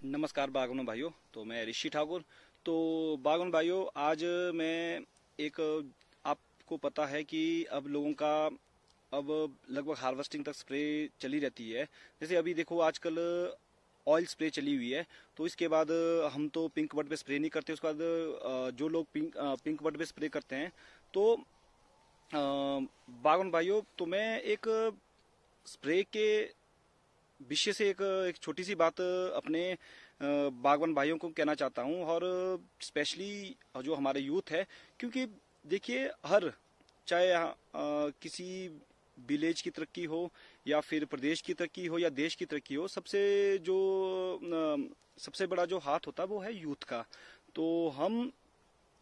नमस्कार बागवान भाइयों। तो मैं ऋषि ठाकुर। तो बागवान भाइयों, आज मैं एक आपको पता है कि अब लोगों का अब लगभग हार्वेस्टिंग तक स्प्रे चली रहती है। जैसे अभी देखो आजकल ऑयल स्प्रे चली हुई है। तो इसके बाद हम तो पिंक बड पे स्प्रे नहीं करते। उसके बाद जो लोग पिंक बड पे स्प्रे करते हैं तो बागवान भाइयों, तो मैं एक स्प्रे के विषय से एक छोटी सी बात अपने बागवान भाइयों को कहना चाहता हूँ, और स्पेशली जो हमारे यूथ है। क्योंकि देखिए, चाहे किसी विलेज की तरक्की हो या फिर प्रदेश की तरक्की हो या देश की तरक्की हो, सबसे बड़ा जो हाथ होता है वो है यूथ का। तो हम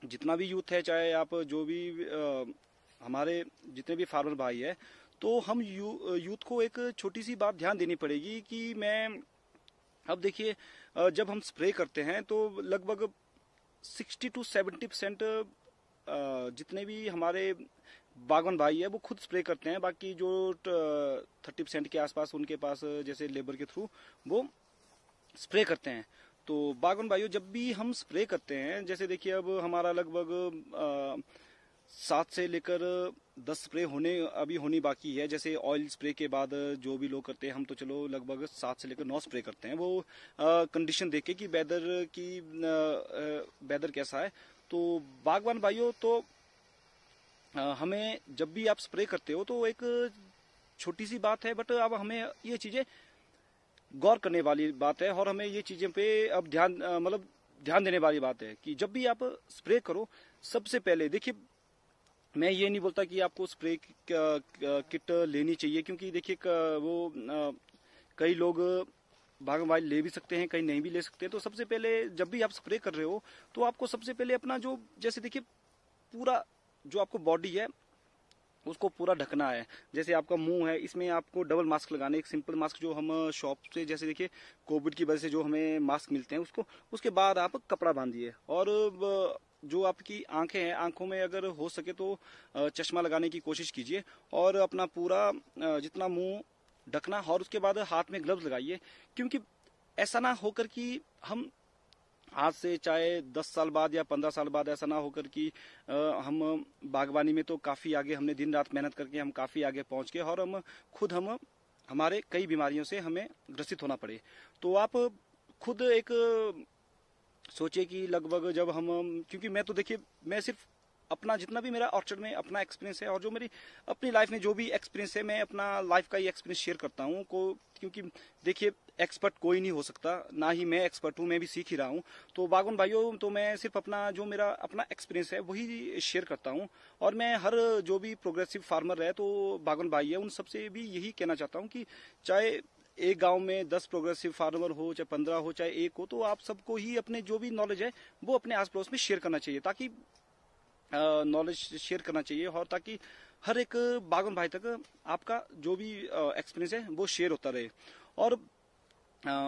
जितना भी यूथ है, चाहे आप जो भी हमारे जितने भी फार्मर भाई है, तो हम यूथ को एक छोटी सी बात ध्यान देनी पड़ेगी कि मैं अब देखिए, जब हम स्प्रे करते हैं तो लगभग 60 to 70% जितने भी हमारे बागवान भाई है वो खुद स्प्रे करते हैं। बाकी जो 30% के आसपास उनके पास जैसे लेबर के थ्रू वो स्प्रे करते हैं। तो बागवान भाइयों, जब भी हम स्प्रे करते हैं, जैसे देखिए अब हमारा लगभग 7 से लेकर 10 स्प्रे होनी बाकी है। जैसे ऑयल स्प्रे के बाद जो भी लोग करते हैं, हम तो चलो लगभग 7 से लेकर 9 स्प्रे करते हैं, वो कंडीशन देखे कि वेदर कैसा है। तो बागवान भाइयों, तो हमें जब भी आप स्प्रे करते हो तो एक छोटी सी बात है, बट अब हमें ये चीजें गौर करने वाली बात है, और हमें ये चीजें पे अब ध्यान देने वाली बात है कि जब भी आप स्प्रे करो, सबसे पहले देखिए, मैं ये नहीं बोलता कि आपको स्प्रे किट लेनी चाहिए, क्योंकि देखिए कई लोग बागवान भाई ले भी सकते हैं, कई नहीं भी ले सकते। तो सबसे पहले जब भी आप स्प्रे कर रहे हो तो आपको सबसे पहले अपना जो, जैसे देखिए, पूरा जो आपको बॉडी है उसको पूरा ढकना है। जैसे आपका मुंह है, इसमें आपको डबल मास्क लगाना है। एक सिंपल मास्क जो हम शॉप से, जैसे देखिए कोविड की वजह से जो हमें मास्क मिलते हैं उसको, उसके बाद आप कपड़ा बांधिए। और जो आपकी आंखें हैं, आंखों में अगर हो सके तो चश्मा लगाने की कोशिश कीजिए, और अपना पूरा जितना मुंह ढकना, और उसके बाद हाथ में ग्लव्स लगाइए। क्योंकि ऐसा ना होकर कि हम आज से चाहे 10 साल बाद या 15 साल बाद ऐसा ना होकर कि हम बागवानी में तो काफी आगे, हमने दिन रात मेहनत करके हम काफी आगे पहुंच गए, और हम हमारे कई बीमारियों से हमें ग्रसित होना पड़े। तो आप खुद एक सोचिए कि लगभग जब हम, क्योंकि मैं तो देखिए, मैं सिर्फ अपना जितना भी मेरा ऑर्चर्ड में अपना एक्सपीरियंस है, और जो मेरी अपनी लाइफ में जो भी एक्सपीरियंस है, मैं अपना लाइफ का ही एक्सपीरियंस शेयर करता हूँ को। क्योंकि देखिए, एक्सपर्ट कोई नहीं हो सकता, ना ही मैं एक्सपर्ट हूँ, मैं भी सीख ही रहा हूँ। तो बागवान भाइयों, तो मैं सिर्फ अपना जो मेरा अपना एक्सपीरियंस है वही शेयर करता हूँ। और मैं हर जो भी प्रोग्रेसिव फार्मर है, तो बागवान भाई है, उन सबसे भी यही कहना चाहता हूँ कि चाहे एक गांव में 10 प्रोग्रेसिव फार्मर हो, चाहे 15 हो, चाहे 1 हो, तो आप सबको ही अपने जो भी नॉलेज है वो अपने आस पड़ोस में शेयर करना चाहिए, ताकि नॉलेज शेयर करना चाहिए, और ताकि हर एक बागवान भाई तक आपका जो भी एक्सपीरियंस है वो शेयर होता रहे। और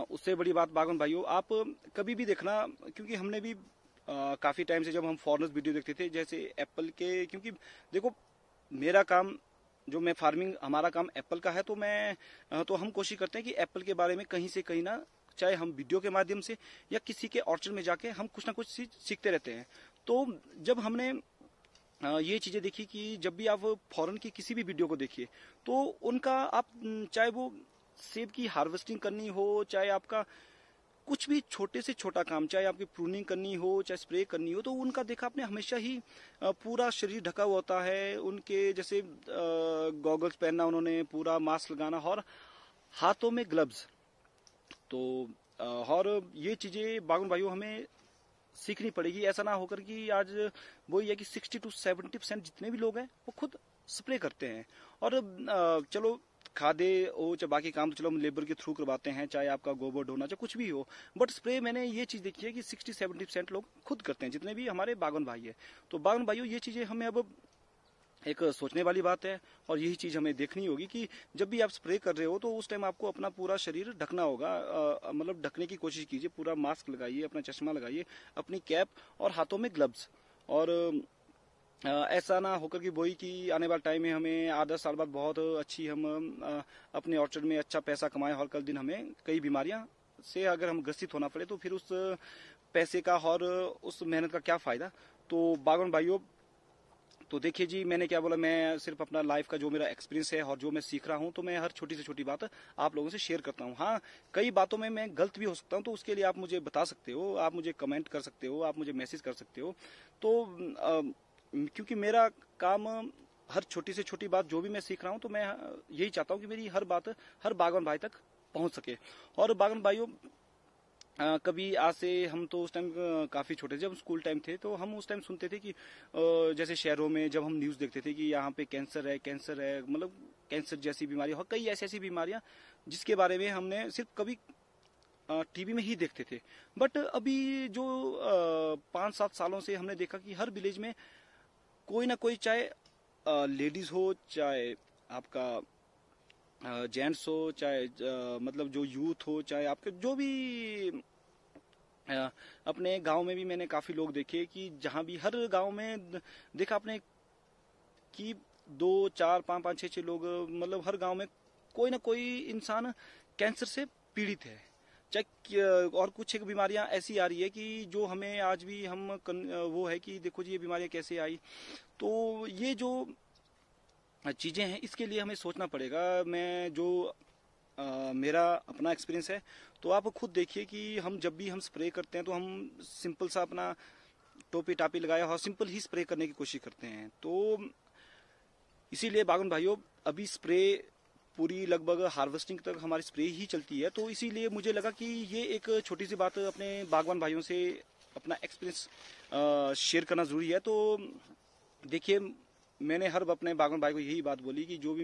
उससे बड़ी बात बागवान भाइयों, आप कभी भी देखना, क्योंकि हमने भी काफी टाइम से जब हम फॉरेनर्स वीडियो देखते थे, जैसे एप्पल के, क्योंकि देखो मेरा काम, जो मैं फार्मिंग, हमारा काम एप्पल का है, तो तो हम कोशिश करते हैं कि एप्पल के बारे में कहीं से कहीं ना, चाहे हम वीडियो के माध्यम से या किसी के ऑर्चर्ड में जाके हम कुछ ना कुछ सीखते रहते हैं। तो जब हमने ये चीजें देखी कि जब भी आप फॉरेन की किसी भी वीडियो को देखिए, तो उनका आप, चाहे वो सेब की हार्वेस्टिंग करनी हो, चाहे आपका कुछ भी छोटे से छोटा काम, चाहे आपकी प्रूनिंग करनी हो, चाहे स्प्रे करनी हो, तो उनका देखा आपने हमेशा ही पूरा शरीर ढका हुआ होता है। उनके जैसे गॉगल्स पहनना, उन्होंने पूरा मास्क लगाना, और हाथों में ग्लव्स। तो और ये चीजें बागवान भाइयों हमें सीखनी पड़ेगी। ऐसा ना होकर कि आज वो ये कि 60 to 70% जितने भी लोग हैं वो खुद स्प्रे करते हैं। और चलो खादे हो, चाहे बाकी काम तो चलो हम लेबर के थ्रू करवाते हैं, चाहे आपका गोबर ढोना, चाहे कुछ भी हो, बट स्प्रे मैंने ये चीज देखी है कि 60-70% लोग खुद करते हैं, जितने भी हमारे बागवान भाई है। तो बागवान भाइयों, ये चीजें हमें अब एक सोचने वाली बात है, और यही चीज हमें देखनी होगी कि जब भी आप स्प्रे कर रहे हो तो उस टाइम आपको अपना पूरा शरीर ढकना होगा। मतलब ढकने की कोशिश कीजिए, पूरा मास्क लगाइए, अपना चश्मा लगाइए, अपनी कैप, और हाथों में ग्लव्स। और ऐसा ना होकर कि वही कि आने वाले टाइम में हमें 8-10 साल बाद बहुत अच्छी हम अपने ऑर्चर्ड में अच्छा पैसा कमाएं, और कल दिन हमें कई बीमारियां से अगर हम ग्रसित होना पड़े तो फिर उस पैसे का और उस मेहनत का क्या फायदा। तो बागवान भाइयों, तो देखिए जी, मैंने क्या बोला, मैं सिर्फ अपना लाइफ का जो मेरा एक्सपीरियंस है और जो मैं सीख रहा हूँ, तो मैं हर छोटी से छोटी बात आप लोगों से शेयर करता हूँ। हाँ, कई बातों में मैं गलत भी हो सकता हूँ, तो उसके लिए आप मुझे बता सकते हो, आप मुझे कमेंट कर सकते हो, आप मुझे मैसेज कर सकते हो। तो क्योंकि मेरा काम हर छोटी से छोटी बात जो भी मैं सीख रहा हूँ, तो मैं यही चाहता हूँ कि मेरी हर बात हर बागवान भाई तक पहुँच सके। और बागवान भाइयों, कभी आज से हम तो उस टाइम काफी छोटे, जब स्कूल टाइम थे, तो हम उस टाइम सुनते थे कि जैसे शहरों में जब हम न्यूज देखते थे कि यहाँ पे कैंसर है, मतलब कैंसर जैसी बीमारी और कई ऐसी ऐसी बीमारियां जिसके बारे में हमने सिर्फ कभी टीवी में ही देखते थे। बट अभी जो 5-7 सालों से हमने देखा कि हर विलेज में कोई ना कोई, चाहे लेडीज हो, चाहे आपका जेंट्स हो, चाहे मतलब जो यूथ हो, चाहे आपके जो भी अपने गांव में भी मैंने काफी लोग देखे कि जहां भी हर गांव में देखा आपने कि 2, 4, 5, 5, 6 लोग, मतलब हर गांव में कोई ना कोई इंसान कैंसर से पीड़ित है। चाहे और कुछ एक बीमारियां ऐसी आ रही है कि जो हमें आज भी वो है कि देखो जी ये बीमारियां कैसे आई। तो ये जो चीजें हैं, इसके लिए हमें सोचना पड़ेगा। मैं जो मेरा अपना एक्सपीरियंस है, तो आप खुद देखिए कि हम जब भी हम स्प्रे करते हैं, तो हम सिंपल सा अपना टोपी टापी लगाया और सिंपल ही स्प्रे करने की कोशिश करते हैं। तो इसीलिए बागवान भाइयों, अभी स्प्रे पूरी लगभग हार्वेस्टिंग तक हमारी स्प्रे ही चलती है। तो इसीलिए मुझे लगा कि ये एक छोटी सी बात अपने बागवान भाइयों से अपना एक्सपीरियंस शेयर करना जरूरी है। तो देखिए, मैंने हर अपने बागवान भाई को यही बात बोली कि जो भी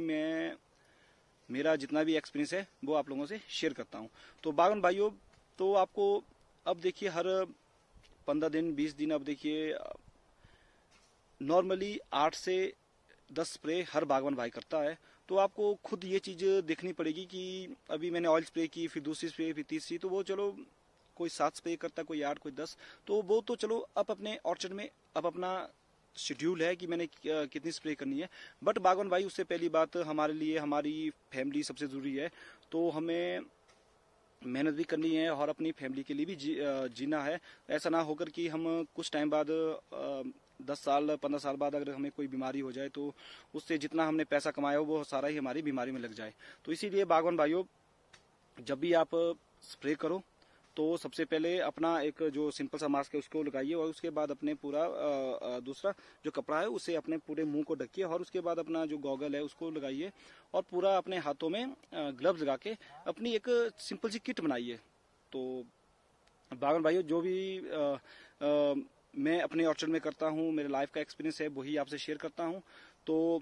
मेरा जितना भी एक्सपीरियंस है वो आप लोगों से शेयर करता हूँ। तो बागवान भाइयों, तो आपको अब देखिए हर 15 दिन 20 दिन, अब देखिए नॉर्मली 8 से 10 स्प्रे हर बागवान भाई करता है। तो आपको खुद ये चीज देखनी पड़ेगी कि अभी मैंने ऑयल स्प्रे की, फिर दूसरी स्प्रे, फिर तीसरी, तो वो चलो कोई 7 स्प्रे करता, कोई 8, कोई 10, तो वो तो चलो अब अपने ऑर्चर्ड में अब अपना शेड्यूल है कि मैंने कितनी स्प्रे करनी है। बट बागवान भाई, उससे पहली बात हमारे लिए हमारी फैमिली सबसे जरूरी है। तो हमें मेहनत भी करनी है और अपनी फैमिली के लिए भी जीना है। ऐसा ना होकर कि हम कुछ टाइम बाद 10 साल 15 साल बाद अगर हमें कोई बीमारी हो जाए, तो उससे जितना हमने पैसा कमाया हो वो सारा ही हमारी बीमारी में लग जाए। तो इसीलिए बागवान भाइयों, जब भी आप स्प्रे करो, तो सबसे पहले अपना एक जो सिंपल सा मास्क है उसको लगाइए, और उसके बाद अपने पूरा दूसरा जो कपड़ा है उसे अपने पूरे मुंह को ढकिए, और उसके बाद अपना जो गॉगल है उसको लगाइए, और पूरा अपने हाथों में ग्लव्स लगा के अपनी एक सिंपल सी किट बनाइए। तो बागवान भाइयों, जो भी मैं अपने ऑर्चर्ड में करता हूँ, मेरे लाइफ का एक्सपीरियंस है, वही आपसे शेयर करता हूँ। तो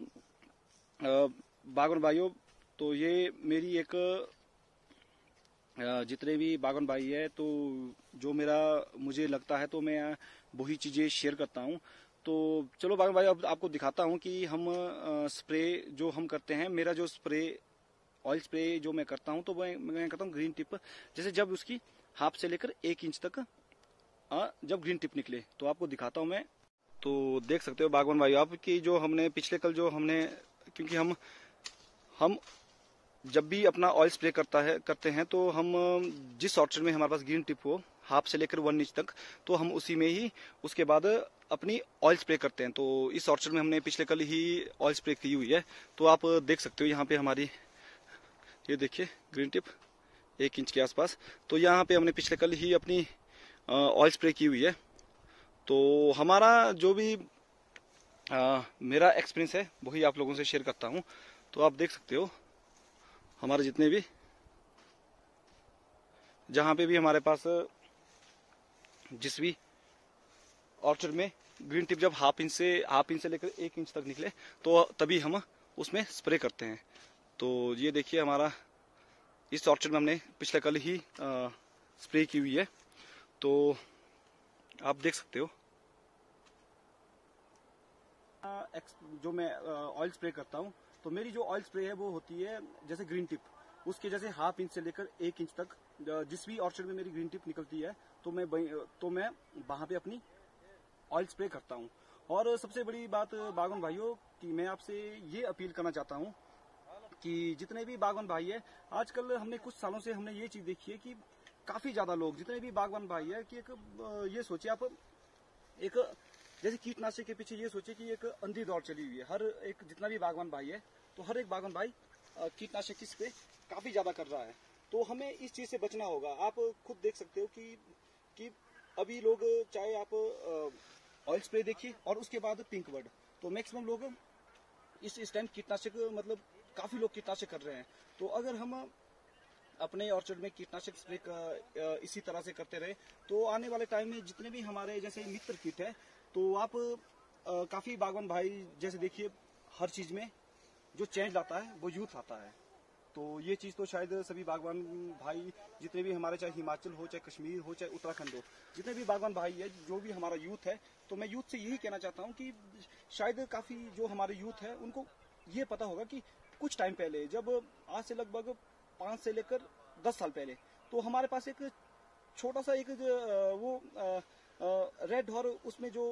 बागवान भाइयों, तो ये मेरी एक जितने भी बागवान भाई है, तो जो मुझे लगता है, तो मैं वही चीजें शेयर करता हूँ। तो चलो बागवान भाई, अब आपको दिखाता हूँ कि हम स्प्रे जो हम करते हैं, मेरा जो ऑयल स्प्रे जो मैं करता हूँ, तो मैं करता हूँ ग्रीन टिप। जैसे जब उसकी हाफ से लेकर 1 इंच तक जब ग्रीन टिप निकले, तो आपको दिखाता हूँ मैं। तो देख सकते हो बागवान भाई आप कि जो हमने पिछले कल जो हमने, क्योंकि हम जब भी अपना ऑयल स्प्रे करते हैं, तो हम जिस ऑर्चर्ड में हमारे पास ग्रीन टिप हो, हाफ से लेकर 1 इंच तक, तो हम उसी में ही उसके बाद अपनी ऑयल स्प्रे करते हैं। तो इस ऑर्चर्ड में हमने पिछले कल ही ऑयल स्प्रे की हुई है। तो आप देख सकते हो यहाँ पे हमारी, ये देखिए ग्रीन टिप 1 इंच के आसपास। तो यहाँ पे हमने पिछले कल ही अपनी ऑयल स्प्रे की हुई है। तो हमारा जो भी मेरा एक्सपीरियंस है वही आप लोगों से शेयर करता हूँ। तो आप देख सकते हो हमारे जितने भी, जहाँ पे भी हमारे पास जिस भी ऑर्चर्ड में ग्रीन टिप जब हाफ इंच से लेकर 1 इंच तक निकले, तो तभी हम उसमें स्प्रे करते हैं। तो ये देखिए हमारा इस ऑर्चर्ड में हमने पिछले कल ही स्प्रे की हुई है। तो आप देख सकते हो जो मैं ऑयल स्प्रे करता हूँ, तो मेरी जो ऑयल स्प्रे है वो होती है जैसे ग्रीन टिप, उसके जैसे हाफ इंच से लेकर 1 इंच तक जिस भी ऑर्चर्ड में मेरी ग्रीन टिप निकलती है, तो मैं वहां पे अपनी ऑयल स्प्रे करता हूँ। और सबसे बड़ी बात बागवान भाइयों कि मैं आपसे ये अपील करना चाहता हूँ कि जितने भी बागवान भाई है, आजकल हमने कुछ सालों से हमने ये चीज देखी है कि काफी ज्यादा लोग जितने भी बागवान भाई है कि एक ये सोचिए आप, एक जैसे कीटनाशक के पीछे ये सोचिए कि एक अंधी दौड़ चली हुई है। हर एक जितना भी बागवान भाई है, तो हर एक बागवान भाई कीटनाशक की स्प्रे काफी ज्यादा कर रहा है। तो हमें इस चीज से बचना होगा। आप खुद देख सकते हो कि अभी लोग, चाहे आप ऑयल स्प्रे देखिए और उसके बाद पिंक बर्ड, तो मैक्सिमम लोग इस टाइम कीटनाशक, मतलब काफी लोग कीटनाशक कर रहे हैं। तो अगर हम अपने ऑर्चर्ड में कीटनाशक स्प्रे इसी तरह से करते रहे, तो आने वाले टाइम में जितने भी हमारे जैसे मित्र कीट है, तो आप काफी बागवान भाई जैसे देखिए, हर चीज में जो चेंज लाता है वो यूथ आता है। तो ये चीज तो शायद सभी बागवान भाई जितने भी हमारे, चाहे हिमाचल हो, चाहे कश्मीर हो, चाहे उत्तराखंड हो, जितने भी बागवान भाई है, जो भी हमारा यूथ है, तो मैं यूथ से यही कहना चाहता हूँ कि शायद काफी जो हमारे यूथ है उनको ये पता होगा कि कुछ टाइम पहले, जब आज से लगभग 5 से लेकर 10 साल पहले, तो हमारे पास एक छोटा सा एक वो रेड और उसमें जो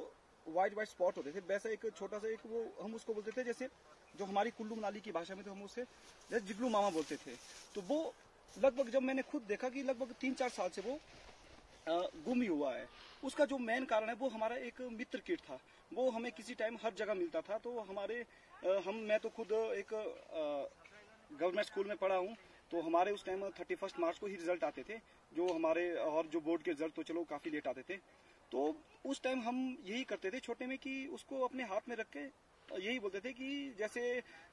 व्हाइट स्पॉट होते थे, वैसा एक छोटा सा एक वो हम उसको बोलते थे, जैसे जो हमारी कुल्लू मनाली की भाषा में तो हम उसे जैसे जिगलू मामा बोलते थे। तो वो लगभग, जब मैंने खुद देखा कि लगभग 3-4 साल से वो गुम ही हुआ है। उसका जो मेन कारण है वो हमारा एक मित्र कीट था। वो हमें किसी टाइम हर जगह मिलता था। तो हमारे मैं तो खुद एक गवर्नमेंट स्कूल में पढ़ा हूँ, तो हमारे उस टाइम 31 मार्च को ही रिजल्ट आते थे, जो हमारे, और जो बोर्ड के रिजल्ट तो चलो काफी लेट आते थे। तो उस टाइम हम यही करते थे छोटे में कि उसको अपने हाथ में रख के यही बोलते थे कि जैसे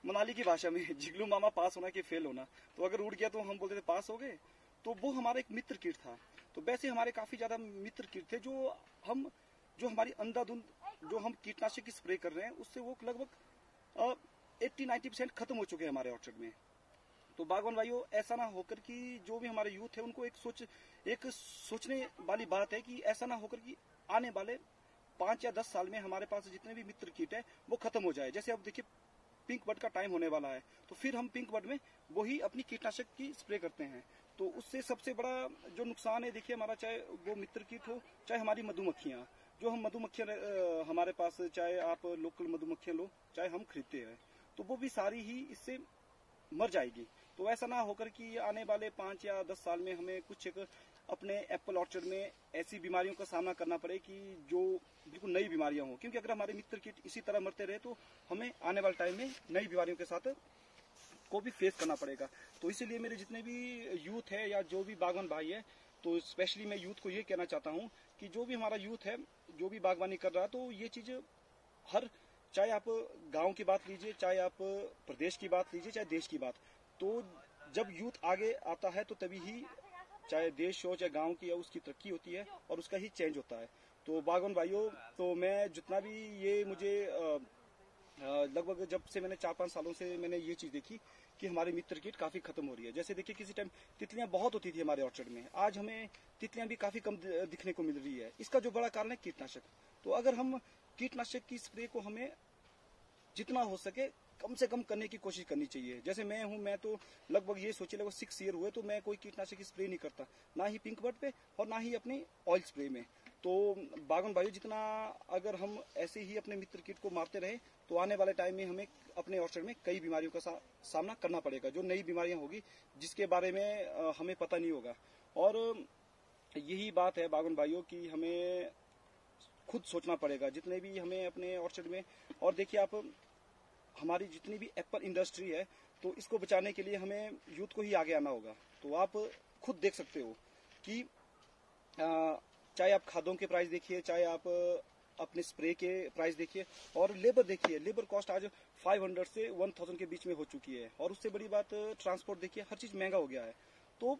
मनाली की भाषा में जिगलू मामा पास होना कि फेल होना, तो अगर उड़ गया तो हम बोलते थे पास हो गए। तो वो हमारा एक मित्र कीट था। तो वैसे हमारे काफी ज्यादा मित्र कीट थे, जो हमारी अंधाधुंध जो हम कीटनाशक की स्प्रे कर रहे हैं, उससे वो लगभग 80-90% खत्म हो चुके हैं हमारे ऑर्चर्ड में। तो बागवान भाइयों, ऐसा ना होकर कि जो भी हमारे यूथ है उनको एक सोचने वाली बात है कि ऐसा ना होकर कि आने वाले 5 या 10 साल में हमारे पास जितने भी मित्र कीट है वो खत्म हो जाए। जैसे अब देखिए पिंक बर्ड का टाइम होने वाला है, तो फिर हम पिंक बर्ड में वही अपनी कीटनाशक की स्प्रे करते हैं। तो उससे सबसे बड़ा जो नुकसान है, देखिए हमारा, चाहे वो मित्र कीट हो, चाहे हमारी मधुमक्खियां, जो हम मधुमक्खियां हमारे पास, चाहे आप लोकल मधुमक्खियां लो, चाहे हम खरीदते हैं, तो वो भी सारी ही इससे मर जाएगी। तो ऐसा ना होकर कि आने वाले 5 या 10 साल में हमें कुछ एक अपने एप्पल ऑर्चर्ड में ऐसी बीमारियों का सामना करना पड़े कि जो बिल्कुल नई बीमारियां हो। क्योंकि अगर हमारे मित्र कीट इसी तरह मरते रहे, तो हमें आने वाले टाइम में नई बीमारियों के साथ को भी फेस करना पड़ेगा। तो इसीलिए मेरे जितने भी यूथ है या जो भी बागवान भाई है, तो स्पेशली मैं यूथ को ये कहना चाहता हूँ कि जो भी हमारा यूथ है, जो भी बागवानी कर रहा है, तो ये चीज चाहे आप गांव की बात लीजिए, चाहे आप प्रदेश की बात लीजिए, चाहे देश की बात, तो जब यूथ आगे आता है तो तभी ही चाहे देश हो, चाहे गांव की, या उसकी तरक्की होती है और उसका ही चेंज होता है। तो बागवान भाइयों, तो मैं जितना भी ये मुझे लगभग जब से मैंने 4-5 सालों से मैंने ये चीज देखी कि हमारी मित्र कीट काफी खत्म हो रही है। जैसे देखिए किसी टाइम तितलियां बहुत होती थी हमारे ऑर्चर्ड में, आज हमें तितलियां भी काफी कम दिखने को मिल रही है। इसका जो बड़ा कारण है कीटनाशक। तो अगर हम कीटनाशक की स्प्रे को हमें जितना हो सके कम से कम करने की कोशिश करनी चाहिए। जैसे मैं तो लगभग ये सोचिए लगभग 6 ईयर हुए, तो मैं कोई कीटनाशक की स्प्रे नहीं करता, ना ही पिंक बर्ड पे और ना ही अपनी ऑयल स्प्रे में। तो बागवान भाइयों, जितना अगर हम ऐसे ही अपने मित्र कीट को मारते रहे, तो आने वाले टाइम में हमें अपने ऑर्चर्ड में कई बीमारियों का सामना करना पड़ेगा, जो नई बीमारियां होगी जिसके बारे में हमें पता नहीं होगा। और यही बात है बागवान भाइयों की हमें खुद सोचना पड़ेगा, जितने भी हमें अपने ऑर्चर्ड में। और देखिए आप, हमारी जितनी भी एप्पल इंडस्ट्री है, तो इसको बचाने के लिए हमें यूथ को ही आगे आना होगा। तो आप खुद देख सकते हो कि चाहे आप खादों के प्राइस देखिए, चाहे आप अपने स्प्रे के प्राइस देखिए, और लेबर देखिए, लेबर कॉस्ट आज 500 से 1000 के बीच में हो चुकी है। और उससे बड़ी बात ट्रांसपोर्ट देखिए, हर चीज महंगा हो गया है। तो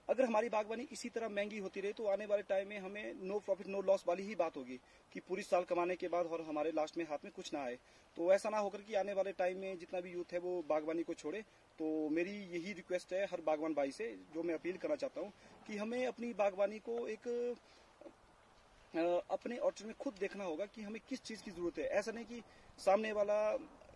अगर हमारी बागवानी इसी तरह महंगी होती रही, तो आने वाले टाइम में हमें नो प्रॉफिट नो लॉस वाली ही बात होगी कि पूरी साल कमाने के बाद और हमारे लास्ट में हाथ में कुछ ना आए। तो ऐसा ना होकर कि आने वाले टाइम में जितना भी यूथ है वो बागवानी को छोड़े। तो मेरी यही रिक्वेस्ट है हर बागवान भाई से, जो मैं अपील करना चाहता हूँ कि हमें अपनी बागवानी को एक अपने ऑर्चर्ड में खुद देखना होगा कि हमें किस चीज की जरूरत है। ऐसा नहीं कि सामने वाला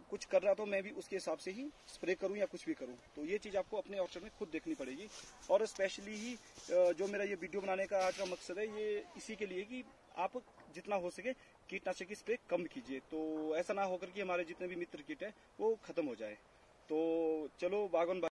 कुछ कर रहा तो मैं भी उसके हिसाब से ही स्प्रे करूं या कुछ भी करूं। तो ये चीज आपको अपने ऑर्चर्ड में खुद देखनी पड़ेगी। और स्पेशली ही जो मेरा ये वीडियो बनाने का आज का मकसद है, ये इसी के लिए कि आप जितना हो सके कीटनाशक की स्प्रे कम कीजिए। तो ऐसा ना होकर कि हमारे जितने भी मित्र कीट है वो खत्म हो जाए। तो चलो बागवान